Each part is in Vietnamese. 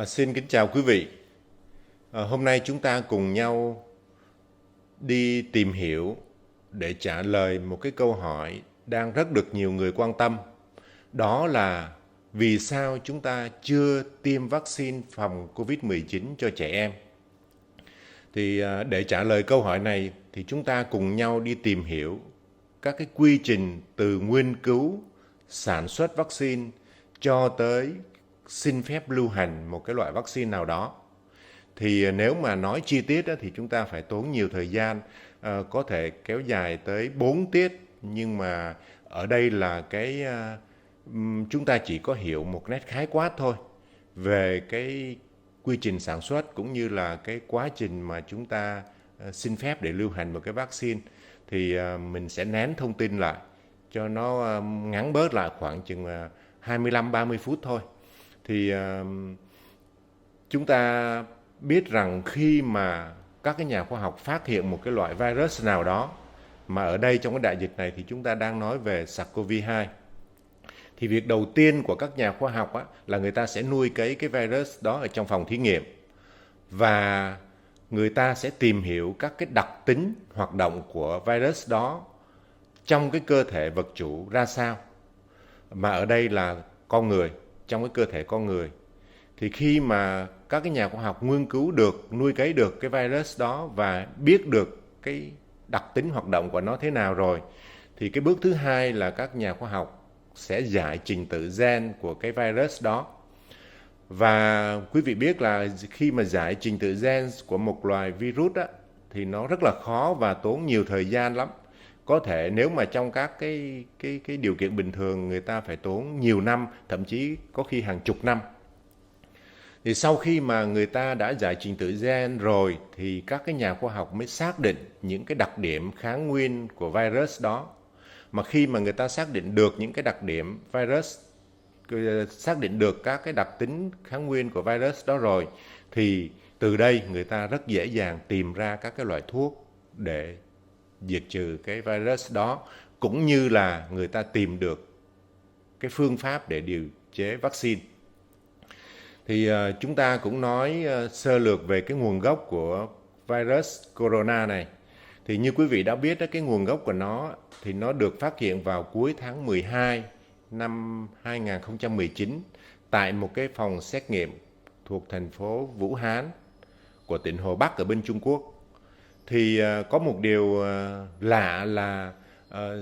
Xin kính chào quý vị. Hôm nay chúng ta cùng nhau đi tìm hiểu để trả lời một cái câu hỏi đang rất được nhiều người quan tâm. Đó là vì sao chúng ta chưa tiêm vaccine phòng COVID-19 cho trẻ em? Để trả lời câu hỏi này thì chúng ta cùng nhau đi tìm hiểu các cái quy trình từ nghiên cứu, sản xuất vaccine cho tới xin phép lưu hành một cái loại vaccine nào đó. Thì nếu mà nói chi tiết á, thì chúng ta phải tốn nhiều thời gian, có thể kéo dài tới 4 tiết, nhưng mà ở đây là chúng ta chỉ có hiểu một nét khái quát thôi về cái quy trình sản xuất cũng như là cái quá trình mà chúng ta xin phép để lưu hành một cái vaccine. Mình sẽ nén thông tin lại cho nó ngắn bớt lại khoảng chừng 25-30 phút thôi. Thì chúng ta biết rằng khi mà các cái nhà khoa học phát hiện một cái loại virus nào đó, mà ở đây trong cái đại dịch này thì chúng ta đang nói về SARS-CoV-2, thì việc đầu tiên của các nhà khoa học á, là người ta sẽ nuôi cấy cái virus đó ở trong phòng thí nghiệm, và người ta sẽ tìm hiểu các cái đặc tính hoạt động của virus đó trong cái cơ thể vật chủ ra sao, mà ở đây là con người, trong cái cơ thể con người. Thì khi mà các cái nhà khoa học nghiên cứu được, nuôi cấy được cái virus đó và biết được cái đặc tính hoạt động của nó thế nào rồi, thì cái bước thứ hai là các nhà khoa học sẽ giải trình tự gen của cái virus đó. Và quý vị biết là khi mà giải trình tự gen của một loài virus á, thì nó rất là khó và tốn nhiều thời gian lắm. Có thể nếu mà trong các cái điều kiện bình thường người ta phải tốn nhiều năm, thậm chí có khi hàng chục năm. Thì sau khi mà người ta đã giải trình tự gen rồi thì các cái nhà khoa học mới xác định những cái đặc điểm kháng nguyên của virus đó. Mà khi mà người ta xác định được những cái đặc điểm virus, xác định được các cái đặc tính kháng nguyên của virus đó rồi, thì từ đây người ta rất dễ dàng tìm ra các cái loại thuốc để diệt trừ cái virus đó, cũng như là người ta tìm được cái phương pháp để điều chế vaccine. Chúng ta cũng nói sơ lược về cái nguồn gốc của virus corona này. Thì như quý vị đã biết đó, cái nguồn gốc của nó thì nó được phát hiện vào cuối tháng 12 năm 2019 tại một cái phòng xét nghiệm thuộc thành phố Vũ Hán của tỉnh Hồ Bắc ở bên Trung Quốc. Có một điều lạ là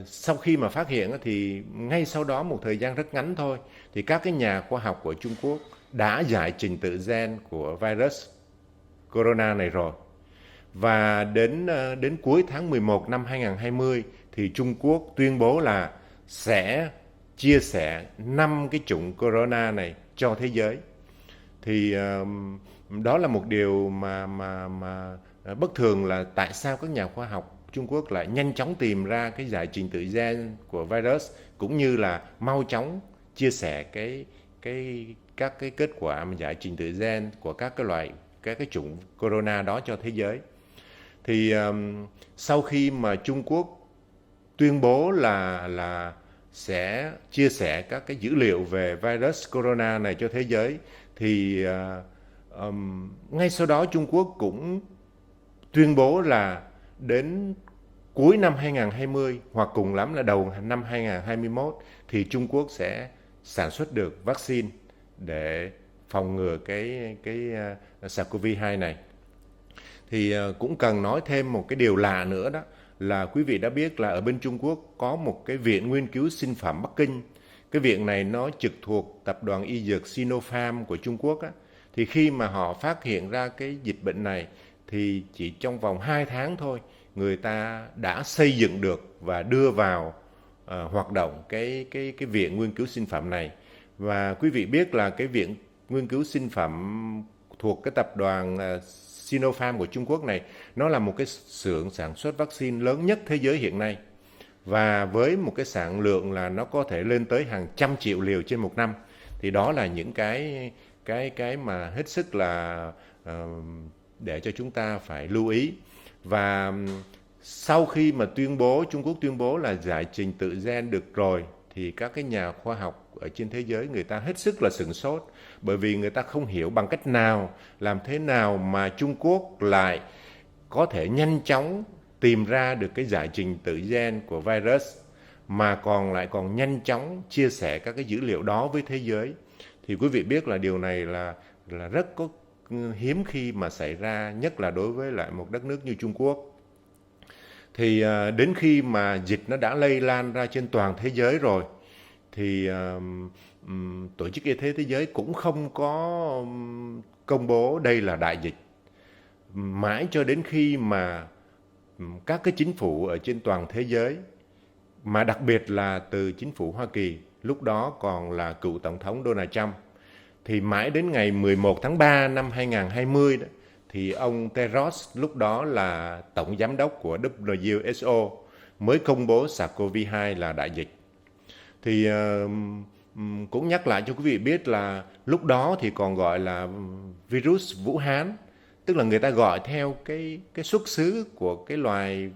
sau khi mà phát hiện thì ngay sau đó một thời gian rất ngắn thôi, thì các cái nhà khoa học của Trung Quốc đã giải trình tự gen của virus corona này rồi. Và đến cuối tháng 11 năm 2020 thì Trung Quốc tuyên bố là sẽ chia sẻ 5 cái chủng corona này cho thế giới. Thì đó là một điều mà bất thường, là tại sao các nhà khoa học Trung Quốc lại nhanh chóng tìm ra cái giải trình tự gen của virus, cũng như là mau chóng chia sẻ các cái kết quả mà giải trình tự gen của các cái chủng corona đó cho thế giới. Sau khi mà Trung Quốc tuyên bố là sẽ chia sẻ các cái dữ liệu về virus corona này cho thế giới, thì ngay sau đó Trung Quốc cũng tuyên bố là đến cuối năm 2020 hoặc cùng lắm là đầu năm 2021 thì Trung Quốc sẽ sản xuất được vaccine để phòng ngừa cái SARS-CoV-2 này. Cũng cần nói thêm một cái điều lạ nữa, đó là quý vị đã biết là ở bên Trung Quốc có một cái viện nghiên cứu sinh phẩm Bắc Kinh. Cái viện này nó trực thuộc tập đoàn y dược Sinopharm của Trung Quốc á. Thì khi mà họ phát hiện ra cái dịch bệnh này thì chỉ trong vòng 2 tháng thôi, người ta đã xây dựng được và đưa vào hoạt động cái viện nghiên cứu sinh phẩm này. Và quý vị biết là cái viện nghiên cứu sinh phẩm thuộc cái tập đoàn Sinopharm của Trung Quốc này, nó là một cái xưởng sản xuất vaccine lớn nhất thế giới hiện nay, và với một cái sản lượng là nó có thể lên tới hàng trăm triệu liều trên một năm. Thì đó là những cái mà hết sức là để cho chúng ta phải lưu ý. Và sau khi mà Trung Quốc tuyên bố là giải trình tự gen được rồi, thì các cái nhà khoa học ở trên thế giới người ta hết sức là sửng sốt, bởi vì người ta không hiểu bằng cách nào, làm thế nào mà Trung Quốc lại có thể nhanh chóng tìm ra được cái giải trình tự gen của virus, mà lại còn nhanh chóng chia sẻ các cái dữ liệu đó với thế giới. Thì quý vị biết là điều này là rất có hiếm khi mà xảy ra, nhất là đối với lại một đất nước như Trung Quốc. Thì đến khi mà dịch nó đã lây lan ra trên toàn thế giới rồi, thì Tổ chức Y tế Thế giới cũng không có công bố đây là đại dịch. Mãi cho đến khi mà các cái chính phủ ở trên toàn thế giới, mà đặc biệt là từ chính phủ Hoa Kỳ, lúc đó còn là cựu Tổng thống Donald Trump, thì mãi đến ngày 11 tháng 3 năm 2020 đó, thì ông Tedros, lúc đó là Tổng Giám đốc của WHO, mới công bố SARS-CoV-2 là đại dịch. Thì cũng nhắc lại cho quý vị biết là lúc đó thì còn gọi là virus Vũ Hán, tức là người ta gọi theo cái xuất xứ của cái loài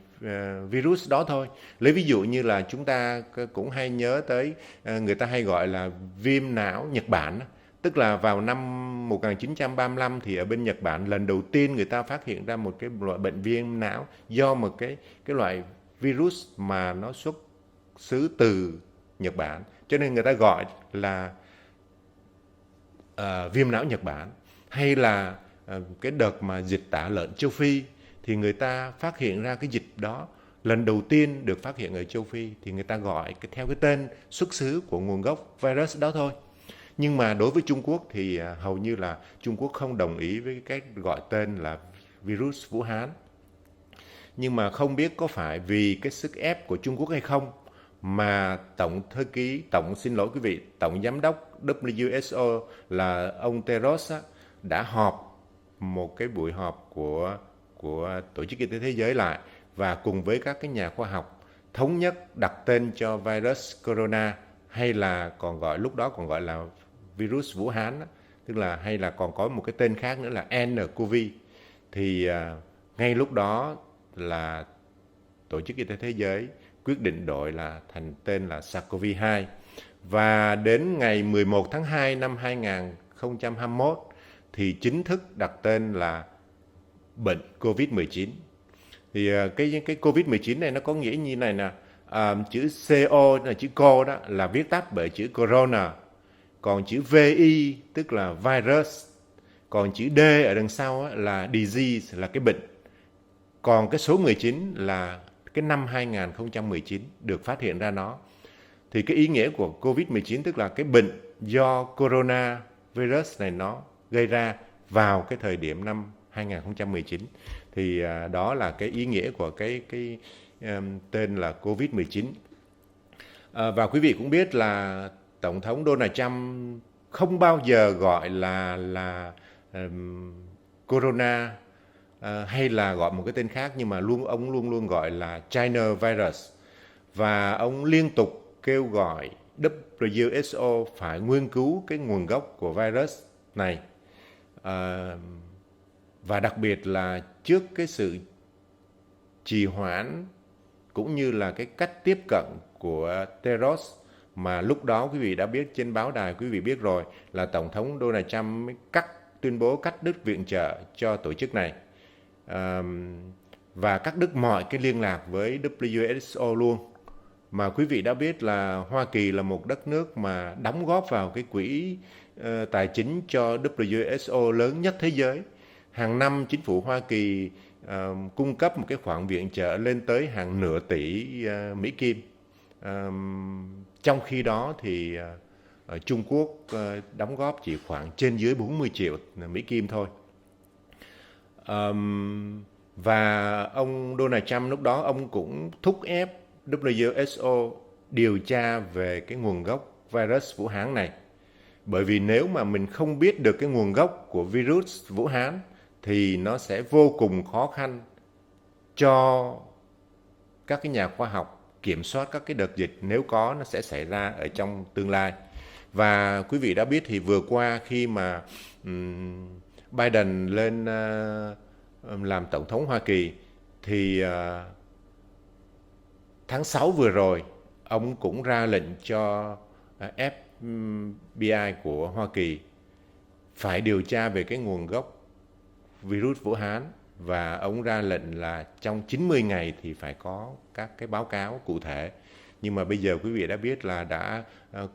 virus đó thôi. Lấy ví dụ như là chúng ta cũng hay nhớ tới, người ta hay gọi là viêm não Nhật Bản, tức là vào năm 1935 thì ở bên Nhật Bản lần đầu tiên người ta phát hiện ra một cái loại bệnh viêm não do một cái loại virus mà nó xuất xứ từ Nhật Bản, cho nên người ta gọi là viêm não Nhật Bản. Hay là cái đợt mà dịch tả lợn châu Phi, thì người ta phát hiện ra cái dịch đó lần đầu tiên được phát hiện ở châu Phi, thì người ta gọi theo cái tên xuất xứ của nguồn gốc virus đó thôi. Nhưng mà đối với Trung Quốc thì hầu như là Trung Quốc không đồng ý với cái gọi tên là virus Vũ Hán. Nhưng mà không biết có phải vì cái sức ép của Trung Quốc hay không, mà Tổng Giám đốc WHO là ông Tedros đã họp một cái buổi họp của Tổ chức Y tế Thế giới lại, và cùng với các cái nhà khoa học thống nhất đặt tên cho virus corona, hay là lúc đó còn gọi là virus Vũ Hán, tức là hay là còn có một cái tên khác nữa là nCoV. Thì ngay lúc đó là Tổ chức Y tế Thế giới quyết định đổi là thành tên là SARS-CoV-2. Và đến ngày 11 tháng 2 năm 2021 thì chính thức đặt tên là bệnh COVID-19. Thì cái COVID-19 này nó có nghĩa như này nè, chữ CO là chữ co đó là viết tắt bởi chữ corona, còn chữ VI tức là virus, còn chữ D ở đằng sau là disease là cái bệnh, còn cái số 19 là cái năm 2019 được phát hiện ra nó. Thì cái ý nghĩa của COVID-19 tức là cái bệnh do corona virus này nó gây ra vào cái thời điểm năm 2019. Thì đó là cái ý nghĩa của cái tên là COVID-19. Và quý vị cũng biết là Tổng thống Donald Trump không bao giờ gọi là corona hay là gọi một cái tên khác, nhưng mà ông luôn luôn gọi là China virus. Và ông liên tục kêu gọi WHO phải nghiên cứu cái nguồn gốc của virus này. Và đặc biệt là trước cái sự trì hoãn cũng như là cái cách tiếp cận của Tedros, mà lúc đó quý vị đã biết trên báo đài, quý vị biết rồi là Tổng thống Donald Trump mới tuyên bố cắt đứt viện trợ cho tổ chức này, và cắt đứt mọi cái liên lạc với WHO luôn. Mà quý vị đã biết là Hoa Kỳ là một đất nước mà đóng góp vào cái quỹ tài chính cho WHO lớn nhất thế giới. Hàng năm chính phủ Hoa Kỳ cung cấp một cái khoản viện trợ lên tới hàng nửa tỷ Mỹ Kim. Trong khi đó thì Trung Quốc đóng góp chỉ khoảng trên dưới 40 triệu Mỹ Kim thôi. Và ông Donald Trump lúc đó ông cũng thúc ép WHO điều tra về cái nguồn gốc virus Vũ Hán này. Bởi vì nếu mà mình không biết được cái nguồn gốc của virus Vũ Hán thì nó sẽ vô cùng khó khăn cho các cái nhà khoa học kiểm soát các cái đợt dịch nếu có nó sẽ xảy ra ở trong tương lai. Và quý vị đã biết thì vừa qua khi mà Biden lên làm Tổng thống Hoa Kỳ thì tháng 6 vừa rồi ông cũng ra lệnh cho FBI của Hoa Kỳ phải điều tra về cái nguồn gốc virus Vũ Hán, và ông ra lệnh là trong 90 ngày thì phải có các cái báo cáo cụ thể. Nhưng mà bây giờ quý vị đã biết là đã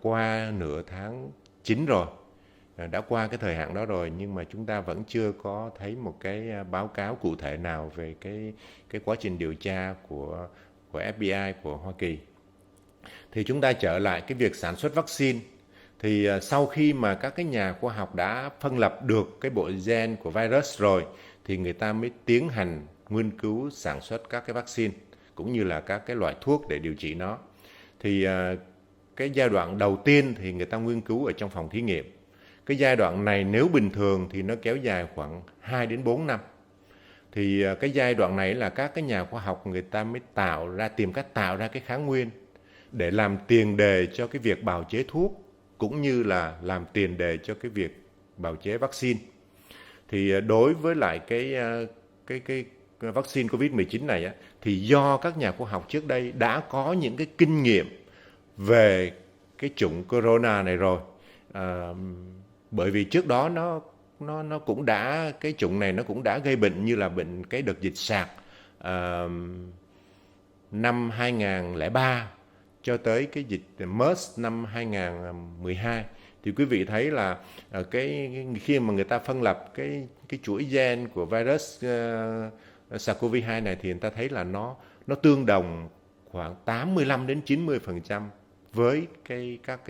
qua nửa tháng 9 rồi, đã qua cái thời hạn đó rồi, nhưng mà chúng ta vẫn chưa có thấy một cái báo cáo cụ thể nào về cái quá trình điều tra của FBI của Hoa Kỳ. Thì chúng ta trở lại cái việc sản xuất vaccine. Thì sau khi mà các cái nhà khoa học đã phân lập được cái bộ gen của virus rồi, thì người ta mới tiến hành nghiên cứu sản xuất các cái vaccine cũng như là các cái loại thuốc để điều trị nó. Thì cái giai đoạn đầu tiên thì người ta nghiên cứu ở trong phòng thí nghiệm. Cái giai đoạn này nếu bình thường thì nó kéo dài khoảng 2 đến 4 năm. Thì cái giai đoạn này là các cái nhà khoa học người ta mới tìm cách tạo ra cái kháng nguyên để làm tiền đề cho cái việc bào chế thuốc, cũng như là làm tiền đề cho cái việc bào chế vaccine. Thì đối với lại cái vaccine COVID-19 này á, thì do các nhà khoa học trước đây đã có những cái kinh nghiệm về cái chủng corona này rồi. Bởi vì trước đó nó cũng đã, cái chủng này nó cũng đã gây bệnh như là bệnh cái đợt dịch SARS năm 2003 cho tới cái dịch MERS năm 2012. Thì quý vị thấy là khi mà người ta phân lập cái chuỗi gen của virus SARS-CoV-2 này thì người ta thấy là nó tương đồng khoảng 85 đến 90% với các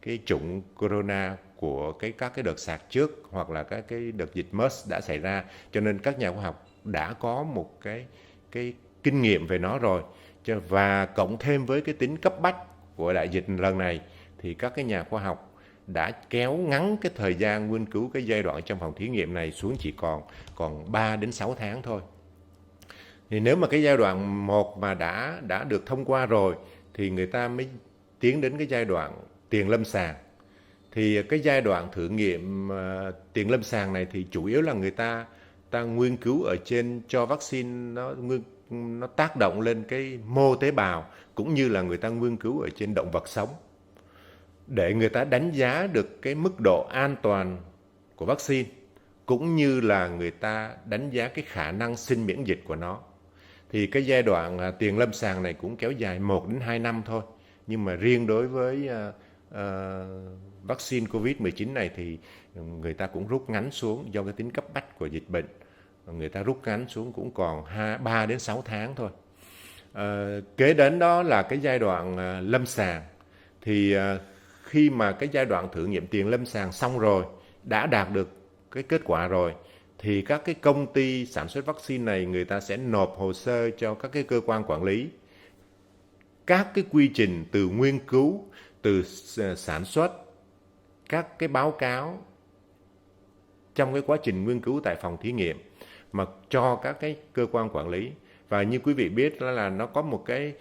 cái chủng corona của các cái đợt SARS trước, hoặc là các cái đợt dịch MERS đã xảy ra. Cho nên các nhà khoa học đã có một cái kinh nghiệm về nó rồi. Và cộng thêm với cái tính cấp bách của đại dịch lần này thì các cái nhà khoa học đã kéo ngắn cái thời gian nghiên cứu cái giai đoạn trong phòng thí nghiệm này xuống chỉ còn 3 đến 6 tháng thôi. Thì nếu mà cái giai đoạn 1 mà đã được thông qua rồi thì người ta mới tiến đến cái giai đoạn tiền lâm sàng. Thì cái giai đoạn thử nghiệm tiền lâm sàng này thì chủ yếu là người ta nghiên cứu ở trên, cho vaccine nó tác động lên cái mô tế bào, cũng như là người ta nghiên cứu ở trên động vật sống để người ta đánh giá được cái mức độ an toàn của vaccine, cũng như là người ta đánh giá cái khả năng sinh miễn dịch của nó. Thì cái giai đoạn tiền lâm sàng này cũng kéo dài 1 đến 2 năm thôi. Nhưng mà riêng đối với vaccine COVID-19 này thì người ta cũng rút ngắn xuống do cái tính cấp bách của dịch bệnh. Người ta rút ngắn xuống cũng còn 3 đến 6 tháng thôi. Kế đến đó là cái giai đoạn lâm sàng. Thì khi mà cái giai đoạn thử nghiệm tiền lâm sàng xong rồi, đã đạt được cái kết quả rồi, thì các cái công ty sản xuất vaccine này người ta sẽ nộp hồ sơ cho các cái cơ quan quản lý. Các cái quy trình từ nghiên cứu, từ sản xuất, các cái báo cáo trong cái quá trình nghiên cứu tại phòng thí nghiệm mà cho các cái cơ quan quản lý. Và như quý vị biết là nó có một cái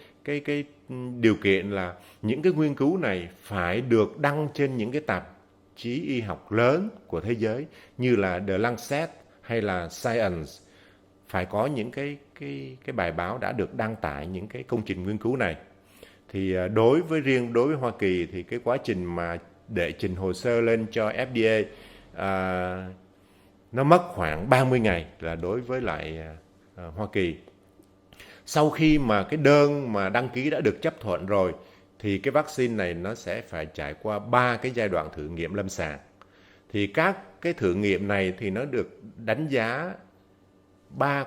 điều kiện là những cái nghiên cứu này phải được đăng trên những cái tạp chí y học lớn của thế giới như là The Lancet hay là Science. Phải có những cái bài báo đã được đăng tải những cái công trình nghiên cứu này. Thì đối với Hoa Kỳ thì cái quá trình mà để trình hồ sơ lên cho FDA nó mất khoảng 30 ngày là đối với lại Hoa Kỳ. Sau khi mà cái đơn mà đăng ký đã được chấp thuận rồi thì cái vaccine này nó sẽ phải trải qua 3 cái giai đoạn thử nghiệm lâm sàng. Thì các cái thử nghiệm này thì nó được đánh giá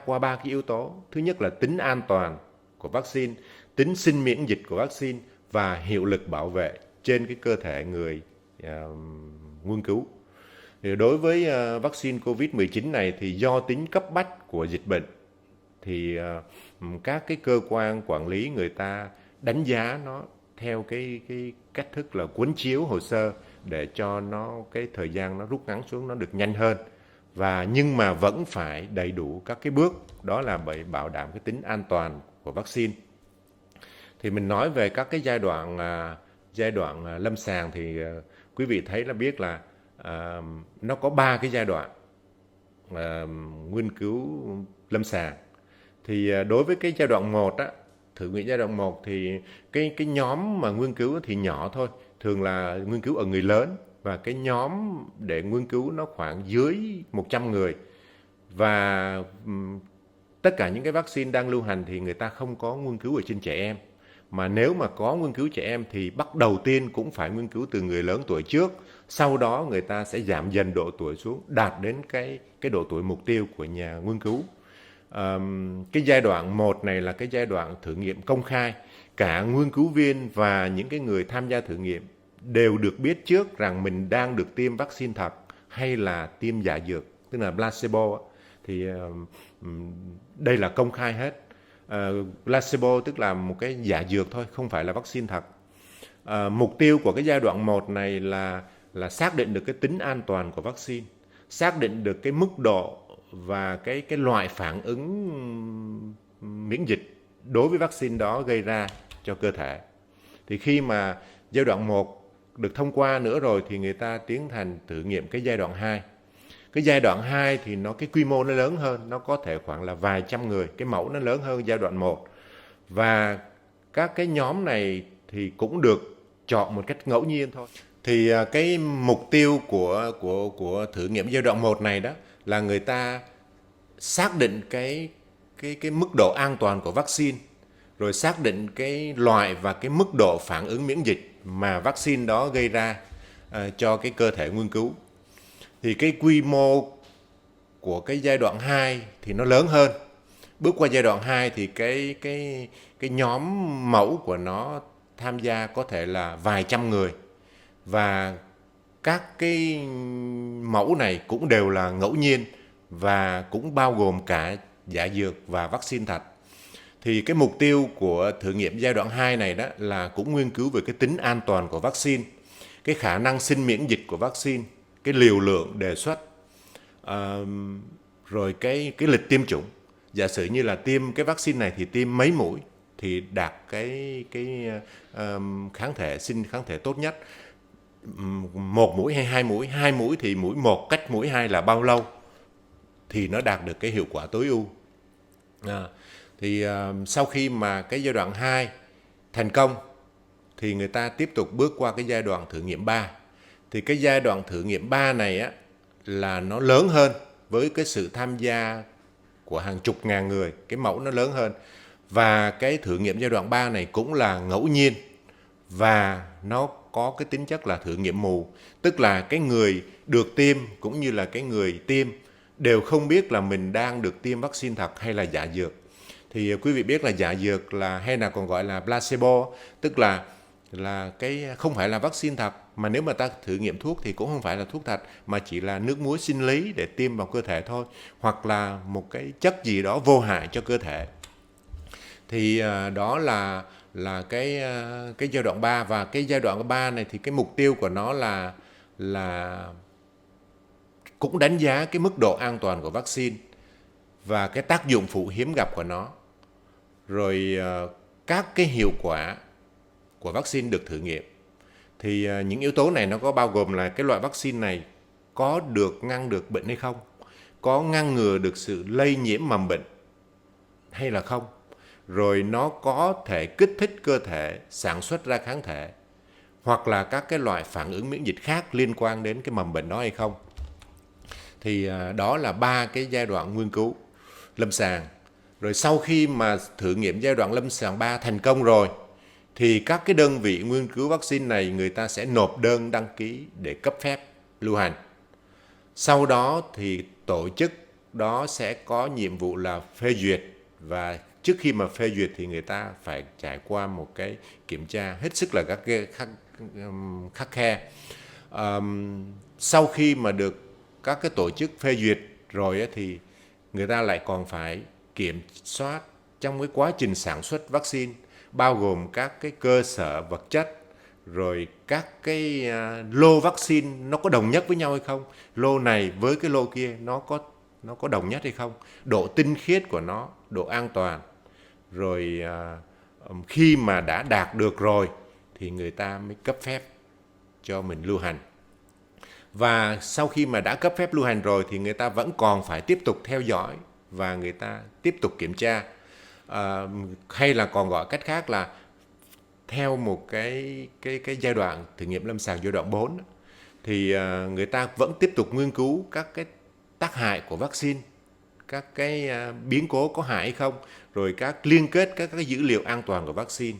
qua ba cái yếu tố. Thứ nhất là tính an toàn của vaccine, tính sinh miễn dịch của vaccine và hiệu lực bảo vệ trên cái cơ thể người nghiên cứu. Thì đối với vaccine COVID-19 này thì do tính cấp bách của dịch bệnh thì các cái cơ quan quản lý người ta đánh giá nó theo cái cách thức là cuốn chiếu hồ sơ để cho nó cái thời gian nó rút ngắn xuống, nó được nhanh hơn. Nhưng mà vẫn phải đầy đủ các cái bước, đó là bởi bảo đảm cái tính an toàn của vaccine. Thì mình nói về các cái giai đoạn lâm sàng thì quý vị thấy là biết là nó có 3 cái giai đoạn nghiên cứu lâm sàng. Thì đối với cái giai đoạn 1 á, thử nghiệm giai đoạn 1 thì cái nhóm mà nghiên cứu thì nhỏ thôi, thường là nghiên cứu ở người lớn, và cái nhóm để nghiên cứu nó khoảng dưới 100 người. Và tất cả những cái vaccine đang lưu hành thì người ta không có nghiên cứu ở trên trẻ em. Mà nếu mà có nghiên cứu trẻ em thì bắt đầu tiên cũng phải nghiên cứu từ người lớn tuổi trước, sau đó người ta sẽ giảm dần độ tuổi xuống, đạt đến cái độ tuổi mục tiêu của nhà nghiên cứu. Cái giai đoạn 1 này là cái giai đoạn thử nghiệm công khai. Cả nghiên cứu viên và những cái người tham gia thử nghiệm đều được biết trước rằng mình đang được tiêm vaccine thật hay là tiêm giả dược, tức là placebo. Thì đây là công khai hết. Placebo tức là một cái giả dược thôi, không phải là vaccine thật. Mục tiêu của cái giai đoạn 1 này là xác định được cái tính an toàn của vaccine, xác định được cái mức độ và cái loại phản ứng miễn dịch đối với vaccine đó gây ra cho cơ thể. Thì khi mà giai đoạn 1 được thông qua nữa rồi thì người ta tiến hành thử nghiệm cái giai đoạn 2. Cái giai đoạn 2 thì cái quy mô nó lớn hơn, nó có thể khoảng là vài trăm người, cái mẫu nó lớn hơn giai đoạn 1. Và các cái nhóm này thì cũng được chọn một cách ngẫu nhiên thôi. Thì cái mục tiêu của thử nghiệm giai đoạn 1 này đó là người ta xác định cái mức độ an toàn của vaccine, rồi xác định cái loại và cái mức độ phản ứng miễn dịch mà vaccine đó gây ra cho cái cơ thể nghiên cứu. Thì cái quy mô của cái giai đoạn 2 thì nó lớn hơn. Bước qua giai đoạn 2 thì cái nhóm mẫu của nó tham gia có thể là vài trăm người, và các cái mẫu này cũng đều là ngẫu nhiên và cũng bao gồm cả giả dược và vaccine thật. Thì cái mục tiêu của thử nghiệm giai đoạn 2 này đó là cũng nghiên cứu về cái tính an toàn của vaccine, cái khả năng sinh miễn dịch của vaccine, cái liều lượng đề xuất, rồi cái lịch tiêm chủng. Giả sử như là tiêm cái vaccine này thì tiêm mấy mũi thì đạt cái kháng thể, sinh kháng thể tốt nhất. 1 mũi hay 2 mũi? 2 mũi thì mũi 1 cách mũi 2 là bao lâu thì nó đạt được cái hiệu quả tối ưu. Thì sau khi mà cái giai đoạn 2 thành công thì người ta tiếp tục bước qua cái giai đoạn thử nghiệm 3. Thì cái giai đoạn thử nghiệm 3 này á là nó lớn hơn, với cái sự tham gia của hàng chục ngàn người, cái mẫu nó lớn hơn. Và cái thử nghiệm giai đoạn 3 này cũng là ngẫu nhiên và nó có cái tính chất là thử nghiệm mù, tức là cái người được tiêm cũng như là cái người tiêm đều không biết là mình đang được tiêm vaccine thật hay là giả dược. Thì quý vị biết là giả dược là hay là còn gọi là placebo, tức là cái không phải là vaccine thật, mà nếu mà ta thử nghiệm thuốc thì cũng không phải là thuốc thật, mà chỉ là nước muối sinh lý để tiêm vào cơ thể thôi, hoặc là một cái chất gì đó vô hại cho cơ thể. Thì đó là cái giai đoạn 3. Và cái giai đoạn 3 này thì cái mục tiêu của nó là cũng đánh giá cái mức độ an toàn của vaccine và cái tác dụng phụ hiếm gặp của nó, rồi các cái hiệu quả của vaccine được thử nghiệm. Thì những yếu tố này nó có bao gồm là cái loại vaccine này có ngăn được bệnh hay không, có ngăn ngừa được sự lây nhiễm mầm bệnh hay là không, rồi nó có thể kích thích cơ thể sản xuất ra kháng thể hoặc là các cái loại phản ứng miễn dịch khác liên quan đến cái mầm bệnh đó hay không. Thì đó là 3 cái giai đoạn nghiên cứu lâm sàng. Rồi sau khi mà thử nghiệm giai đoạn lâm sàng 3 thành công rồi thì các cái đơn vị nghiên cứu vaccine này người ta sẽ nộp đơn đăng ký để cấp phép lưu hành. Sau đó thì tổ chức đó sẽ có nhiệm vụ là phê duyệt, và trước khi mà phê duyệt thì người ta phải trải qua một cái kiểm tra hết sức là khắt khe. Sau khi mà được các cái tổ chức phê duyệt rồi thì người ta lại còn phải kiểm soát trong cái quá trình sản xuất vaccine, bao gồm các cái cơ sở vật chất, rồi các cái lô vaccine nó có đồng nhất với nhau hay không, lô này với cái lô kia nó có đồng nhất hay không, độ tinh khiết của nó, độ an toàn. Rồi khi mà đã đạt được rồi thì người ta mới cấp phép cho mình lưu hành. Và sau khi mà đã cấp phép lưu hành rồi thì người ta vẫn còn phải tiếp tục theo dõi và người ta tiếp tục kiểm tra. hay là còn gọi cách khác là theo một cái giai đoạn thử nghiệm lâm sàng giai đoạn 4 thì người ta vẫn tiếp tục nghiên cứu các cái tác hại của vaccine, các cái biến cố có hại hay không, rồi các liên kết các cái dữ liệu an toàn của vaccine.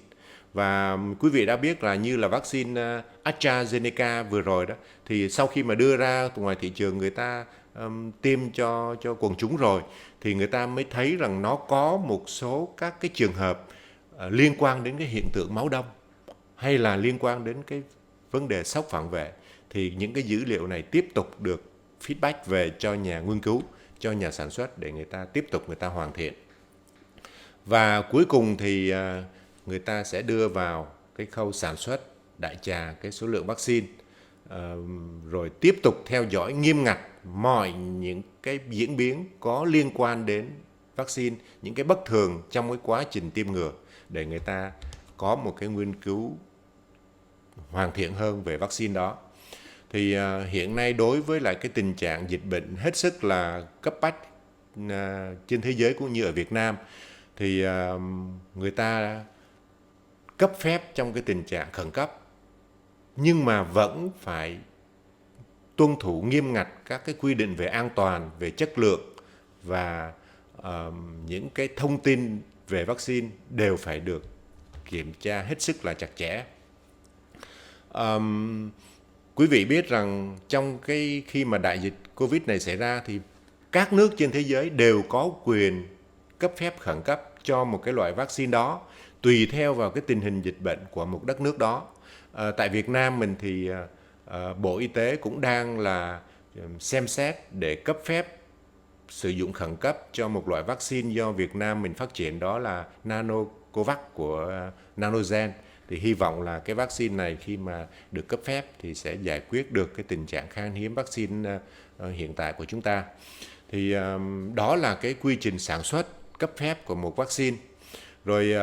Và quý vị đã biết là như là vaccine AstraZeneca vừa rồi đó, thì sau khi mà đưa ra ngoài thị trường người ta tiêm cho quần chúng rồi, thì người ta mới thấy rằng nó có một số các cái trường hợp liên quan đến cái hiện tượng máu đông, hay là liên quan đến cái vấn đề sốc phản vệ. Thì những cái dữ liệu này tiếp tục được feedback về cho nhà nghiên cứu, cho nhà sản xuất để người ta tiếp tục người ta hoàn thiện. Và cuối cùng thì người ta sẽ đưa vào cái khâu sản xuất đại trà cái số lượng vaccine, rồi tiếp tục theo dõi nghiêm ngặt mọi những cái diễn biến có liên quan đến vaccine, những cái bất thường trong cái quá trình tiêm ngừa, để người ta có một cái nghiên cứu hoàn thiện hơn về vaccine đó. Thì hiện nay đối với lại cái tình trạng dịch bệnh hết sức là cấp bách trên thế giới cũng như ở Việt Nam, thì người ta cấp phép trong cái tình trạng khẩn cấp, nhưng mà vẫn phải tuân thủ nghiêm ngặt các cái quy định về an toàn, về chất lượng, và những cái thông tin về vaccine đều phải được kiểm tra hết sức là chặt chẽ. Quý vị biết rằng trong cái khi mà đại dịch Covid này xảy ra thì các nước trên thế giới đều có quyền cấp phép khẩn cấp cho một cái loại vaccine đó, tùy theo vào cái tình hình dịch bệnh của một đất nước đó. Tại Việt Nam mình thì Bộ Y tế cũng đang là xem xét để cấp phép sử dụng khẩn cấp cho một loại vaccine do Việt Nam mình phát triển, đó là Nanocovax của Nanogen. Thì hy vọng là cái vaccine này khi mà được cấp phép thì sẽ giải quyết được cái tình trạng khan hiếm vaccine hiện tại của chúng ta. Thì đó là cái quy trình sản xuất cấp phép của một vaccine. Rồi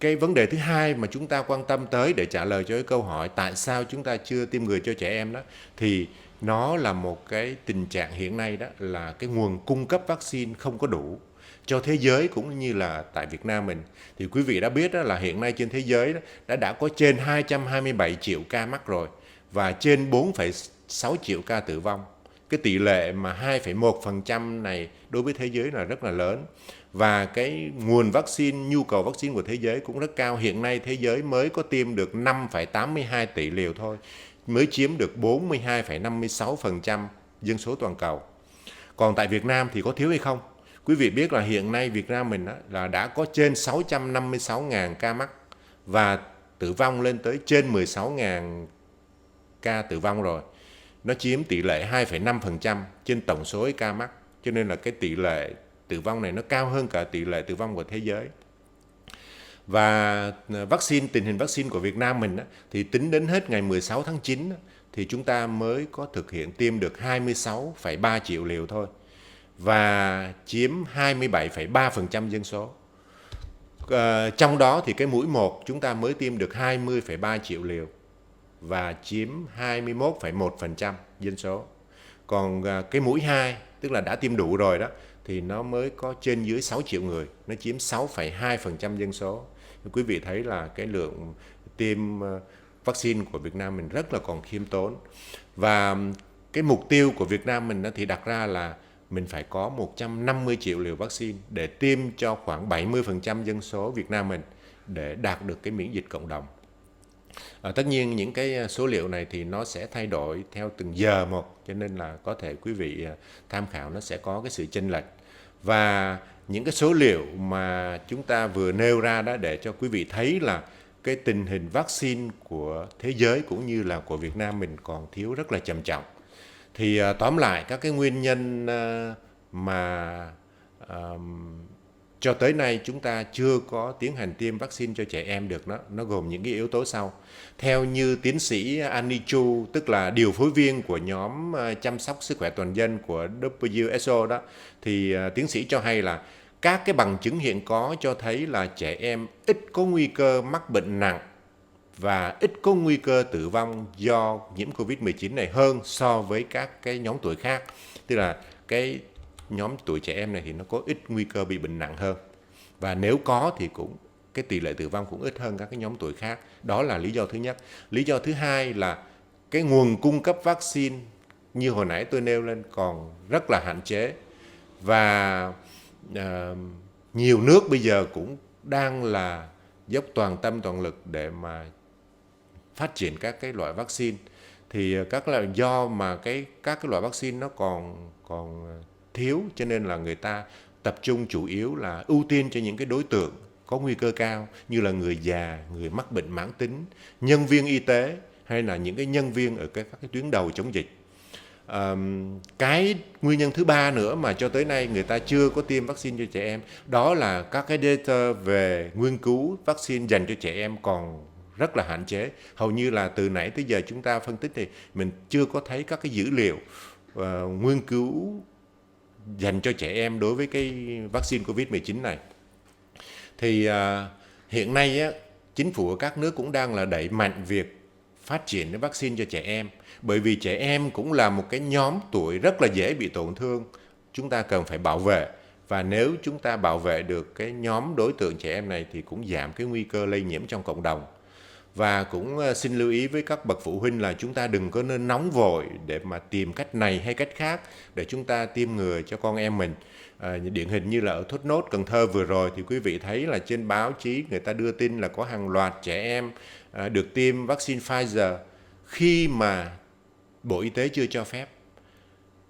cái vấn đề thứ hai mà chúng ta quan tâm tới để trả lời cho cái câu hỏi tại sao chúng ta chưa tiêm ngừa cho trẻ em đó, thì nó là một cái tình trạng hiện nay đó là cái nguồn cung cấp vaccine không có đủ cho thế giới cũng như là tại Việt Nam mình. Thì quý vị đã biết đó là hiện nay trên thế giới đó, đã có trên 227 triệu ca mắc rồi và trên 4,6 triệu ca tử vong. Cái tỷ lệ mà 2,1% này đối với thế giới là rất là lớn. Và cái nguồn vaccine, nhu cầu vaccine của thế giới cũng rất cao. Hiện nay thế giới mới có tiêm được 5,82 tỷ liều thôi, mới chiếm được 42,56% dân số toàn cầu. Còn tại Việt Nam thì có thiếu hay không? Quý vị biết là hiện nay Việt Nam mình là đã có trên 656.000 ca mắc và tử vong lên tới trên 16.000 ca tử vong rồi. Nó chiếm tỷ lệ 2,5% trên tổng số ca mắc. Cho nên là cái tỷ lệ tử vong này nó cao hơn cả tỷ lệ tử vong của thế giới. Và vaccine, tình hình vaccine của Việt Nam mình thì tính đến hết ngày 16 tháng 9 thì chúng ta mới có thực hiện tiêm được 26,3 triệu liều thôi và chiếm 27,3% dân số. Trong đó thì cái mũi 1 chúng ta mới tiêm được 20,3 triệu liều và chiếm 21,1% dân số. Còn cái mũi 2, tức là đã tiêm đủ rồi đó, thì nó mới có trên dưới 6 triệu người, nó chiếm 6,2% dân số. Quý vị thấy là cái lượng tiêm vaccine của Việt Nam mình rất là còn khiêm tốn. Và cái mục tiêu của Việt Nam mình thì đặt ra là mình phải có 150 triệu liều vaccine để tiêm cho khoảng 70% dân số Việt Nam mình để đạt được cái miễn dịch cộng đồng. Tất nhiên những cái số liệu này thì nó sẽ thay đổi theo từng giờ một, cho nên là có thể quý vị tham khảo nó sẽ có cái sự chênh lệch. Và những cái số liệu mà chúng ta vừa nêu ra đó để cho quý vị thấy là cái tình hình vaccine của thế giới cũng như là của Việt Nam mình còn thiếu rất là trầm trọng. Thì tóm lại các cái nguyên nhân mà cho tới nay chúng ta chưa có tiến hành tiêm vaccine cho trẻ em được, nó gồm những cái yếu tố sau. Theo như tiến sĩ Annie Chu, tức là điều phối viên của nhóm chăm sóc sức khỏe toàn dân của WHO đó, thì tiến sĩ cho hay là các cái bằng chứng hiện có cho thấy là trẻ em ít có nguy cơ mắc bệnh nặng và ít có nguy cơ tử vong do nhiễm Covid-19 này hơn so với các cái nhóm tuổi khác. Tức là cái nhóm tuổi trẻ em này thì nó có ít nguy cơ bị bệnh nặng hơn. Và nếu có thì cũng cái tỷ lệ tử vong cũng ít hơn các cái nhóm tuổi khác. Đó là lý do thứ nhất. Lý do thứ hai là cái nguồn cung cấp vaccine như hồi nãy tôi nêu lên còn rất là hạn chế. Và nhiều nước bây giờ cũng đang là dốc toàn tâm toàn lực để mà phát triển các cái loại vaccine. Thì các là do mà các cái loại vaccine nó còn thiếu, cho nên là người ta tập trung chủ yếu là ưu tiên cho những cái đối tượng có nguy cơ cao như là người già, người mắc bệnh mãn tính, nhân viên y tế hay là những cái nhân viên ở các cái tuyến đầu chống dịch. Cái nguyên nhân thứ ba nữa mà cho tới nay người ta chưa có tiêm vaccine cho trẻ em, đó là các cái data về nghiên cứu vaccine dành cho trẻ em còn rất là hạn chế. Hầu như là từ nãy tới giờ chúng ta phân tích thì mình chưa có thấy các cái dữ liệu nghiên cứu dành cho trẻ em đối với cái vaccine COVID-19 này. Thì hiện nay á, chính phủ ở các nước cũng đang là đẩy mạnh việc phát triển cái vaccine cho trẻ em. Bởi vì trẻ em cũng là một cái nhóm tuổi rất là dễ bị tổn thương, chúng ta cần phải bảo vệ. Và nếu chúng ta bảo vệ được cái nhóm đối tượng trẻ em này thì cũng giảm cái nguy cơ lây nhiễm trong cộng đồng. Và cũng xin lưu ý với các bậc phụ huynh là chúng ta đừng có nên nóng vội để mà tìm cách này hay cách khác để chúng ta tiêm ngừa cho con em mình. Điển hình như là ở Thốt Nốt, Cần Thơ vừa rồi thì quý vị thấy là trên báo chí người ta đưa tin là có hàng loạt trẻ em được tiêm vaccine Pfizer khi mà Bộ Y tế chưa cho phép.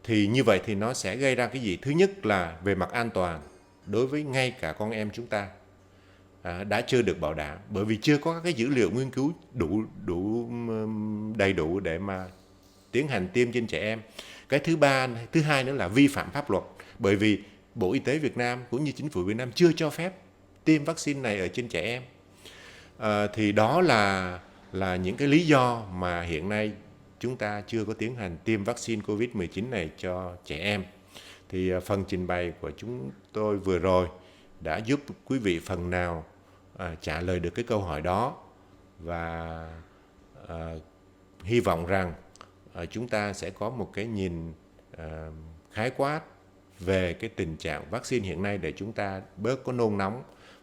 Thì như vậy thì nó sẽ gây ra cái gì? Thứ nhất là về mặt an toàn đối với ngay cả con em chúng ta đã chưa được bảo đảm, bởi vì chưa có các cái dữ liệu nghiên cứu đầy đủ để mà tiến hành tiêm trên trẻ em. Cái thứ hai nữa là vi phạm pháp luật, bởi vì Bộ Y tế Việt Nam cũng như chính phủ Việt Nam chưa cho phép tiêm vaccine này ở trên trẻ em. Thì đó là những cái lý do mà hiện nay chúng ta chưa có tiến hành tiêm vaccine COVID-19 này cho trẻ em. Thì phần trình bày của chúng tôi vừa rồi đã giúp quý vị phần nào trả lời được cái câu hỏi đó, và hy vọng rằng chúng ta sẽ có một cái nhìn khái quát về cái tình trạng vaccine hiện nay để chúng ta bớt có nôn nóng,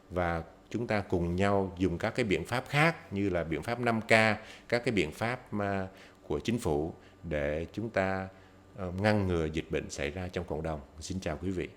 và chúng ta cùng nhau dùng các cái biện pháp khác như là biện pháp 5K, các cái biện pháp của chính phủ để chúng ta ngăn ngừa dịch bệnh xảy ra trong cộng đồng. Xin chào quý vị.